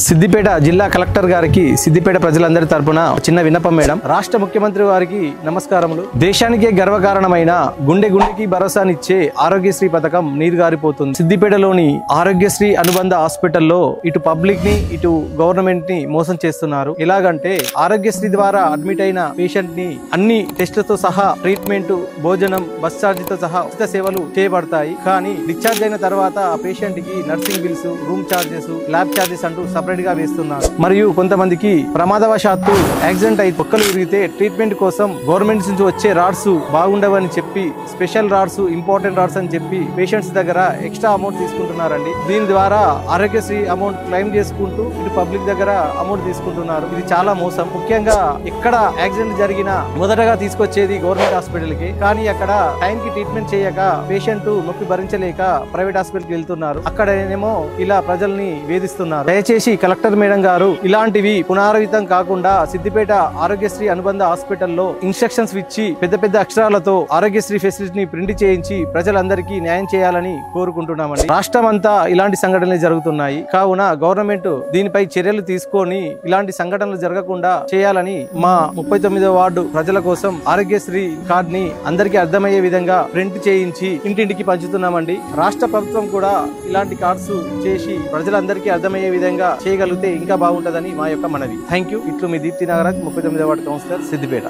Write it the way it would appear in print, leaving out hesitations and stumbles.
సిద్దిపేట జిల్లా కలెక్టర్ గారికి సిద్దిపేట ప్రజలందరి తరపున చిన్న విన్నపం మేడం. రాష్ట్ర ముఖ్యమంత్రి వారికి నమస్కారములు. దేశానికే గర్వకారణమైన గుండెకి భరోసానిచ్చే ఆరోగ్యశ్రీ పథకం నీరుగారిపోతుంది. సిద్దిపేటలోని ఆరోగ్యశ్రీ అనుబంధ హాస్పిటల్లో ఇటు పబ్లిక్ ని ఇటు గవర్నమెంట్ ని మోసం చేస్తున్నారు. ఎలాగంటే ఆరోగ్యశ్రీ ద్వారా అడ్మిట్ అయిన పేషెంట్ ని అన్ని టెస్టులతో సహా ట్రీట్మెంట్, భోజనం, బస్ ఛార్జ్ తో సహా ఉచిత సేవలు చేయబడతాయి. కానీ డిశ్చార్జ్ అయిన తర్వాత ఆ పేషెంట్ కి nursing bills, room charges, lab charges అంటూ సపరేట్ గా వేస్తున్నారు. మరియు కొంతమందికి ప్రమాదవశాత్తు యాక్సిడెంట్ అయి పొక్కలు విరిగితే ట్రీట్మెంట్ కోసం గవర్నమెంట్ నుంచి వచ్చే రాడ్స్ బాగుండవని చెప్పి స్పెషల్ రాడ్స్, ఇంపార్టెంట్ రాడ్స్ అని చెప్పి పేషెంట్స్ దగ్గర ఎక్స్ట్రా అమౌంట్ తీసుకుంటున్నారండి. దీని ద్వారా ఆరోగ్యశ్రీ అమౌంట్ క్లెయిమ్ చేసుకుంటూ ఇటు పబ్లిక్ దగ్గర అమౌంట్ తీసుకుంటున్నారు. ఇది చాలా మోసం. ముఖ్యంగా ఎక్కడ యాక్సిడెంట్ జరిగినా మొదటగా తీసుకొచ్చేది గవర్నమెంట్ హాస్పిటల్ కి. కానీ అక్కడ టైం కి ట్రీట్మెంట్ చేయక పేషెంట్ నొప్పి భరించలేక ప్రైవేట్ హాస్పిటల్ కి వెళ్తున్నారు. అక్కడనేమో ఇలా ప్రజల్ని వేధిస్తున్నారు. దయచేసి కలెక్టర్ మేడం గారు ఇలాంటివి పునరావృతం కాకుండా సిద్దిపేట ఆరోగ్యశ్రీ అనుబంధ హాస్పిటల్లో ఇన్స్ట్రక్షన్స్ ఇచ్చి పెద్ద పెద్ద అక్షరాలతో ఆరోగ్యశ్రీ ఫెసిలిటీని ప్రింట్ చేయించి ప్రజలందరికీ న్యాయం చేయాలని కోరుకుంటున్నామండి. రాష్ట్రం అంతా ఇలాంటి సంఘటనలు జరుగుతున్నాయి. కావున గవర్నమెంట్ దీనిపై చర్యలు తీసుకొని ఇలాంటి సంఘటనలు జరగకుండా చేయాలని మా 39వ వార్డు ప్రజల కోసం ఆరోగ్యశ్రీ కార్డ్ ని అందరికీ అర్థమయ్యే విధంగా ప్రింట్ చేయించి ఇంటింటికి పంచుతున్నామండి. రాష్ట్ర ప్రభుత్వం కూడా ఇలాంటి కార్డ్స్ చేసి ప్రజలందరికీ అర్థమయ్యే విధంగా చేయగలిగితే ఇంకా బాగుంటుందని మా యొక్క మనవి. Thank you. ఇట్లు మీ దీప్తి నాగరాజ్, 39వ వార్డు కౌన్సిలర్, సిద్దిపేట.